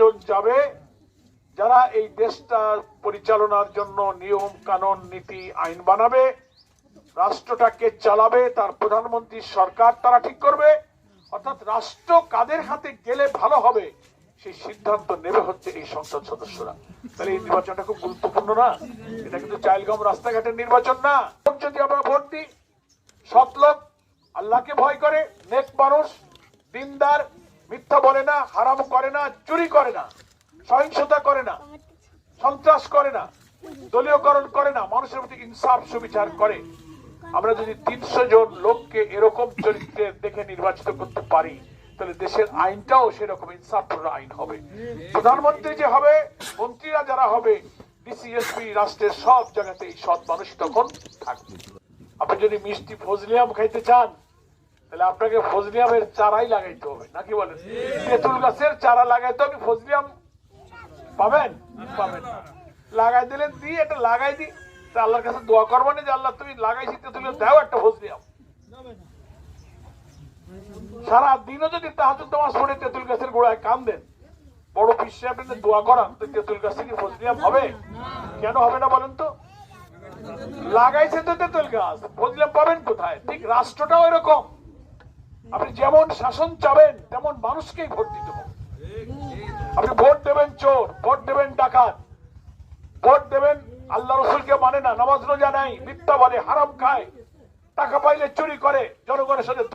জন যাবে যারা এই দেশটা পরিচালনার জন্য নিয়ম কানুন নীতি আইন বানাবে, রাষ্ট্রটাকে চালাবে, তার প্রধানমন্ত্রী সরকার তারা ঠিক করবে। অর্থাৎ রাষ্ট্র কাদের হাতে গেলে ভালো হবে সেই সিদ্ধান্ত নেবে হচ্ছে এই সংসদ সদস্যরা। তাহলে এই নির্বাচনটা খুব গুরুত্বপূর্ণ না? এটা কিন্তু চাইলগাম রাস্তাঘাটের নির্বাচন না। যদি আমরা ভোট দিই, সৎ লোক, আল্লাহকে ভয় করে, নেক মানুষ, দিনদার, মিথ্যা বলে না, হারাম করে না, চুরি করে না, সহিংসতা করে না, সন্ত্রাস করে না, দলীয়করণ করে না, মানুষের প্রতি ইনসাফ সুবিচার করে, আমরা যদি 300 জন লোককে এরকম চরিত্রে দেখে নির্বাচিত করতে পারি, তাহলে দেশের আইনটাও সেরকম ইনসাফপূর্ণ আইন হবে। প্রধানমন্ত্রী যে হবে, মন্ত্রীরা যারা হবে, ডিসিএসপি, রাষ্ট্রের সব জায়গাতে এই সৎ মানুষ তখন থাকবে। আপনি যদি মিষ্টি ফজলিয়াম খাইতে চান, তাহলে আপনাকে ফজলিয়ামের চারাই লাগাইতে হবে, নাকি বলেন? তেঁতুল গাছের চারা লাগাইতে হবে, ফজলিয়াম পাবেন? পাবেন না। লাগাই দিলেন, দিয়ে এটা লাগাই দিই, আল্লাহর কাছে দোয়া করবেন যে আল্লাহ তুমি লাগাইছি তেঁতুল দাও একটা ফজলিয়াম। সারা দিনও যদি তাহাজ্জুদ নামাজ পড়ে তেঁতুল গাছের গোড়ায় কান দেন, বড় পীর সাহেবের দোয়া করান, তো তেঁতুল গাছ থেকে ফজলিয়াম হবে? কেন হবে না বলেন তো? লাগাইছে তো তেঁতুল গাছ, ফজলিয়াম পাবেন কোথায়? ঠিক রাষ্ট্রটাও এরকম, আপনি যেমন শাসন চাবেন তেমন মানুষকেই ভোট দিতে হবে। আপনি ভোট দেবেন চোর, ভোট দেবেন ডাকাত, ভোট দেবেন আল্লাহ রসুলকে মানে না, নামাজ রোজা নাই, মিথ্যা বলে, হারাম খায়, টাকা পাইলে চুরি করে, জনগণের সাথে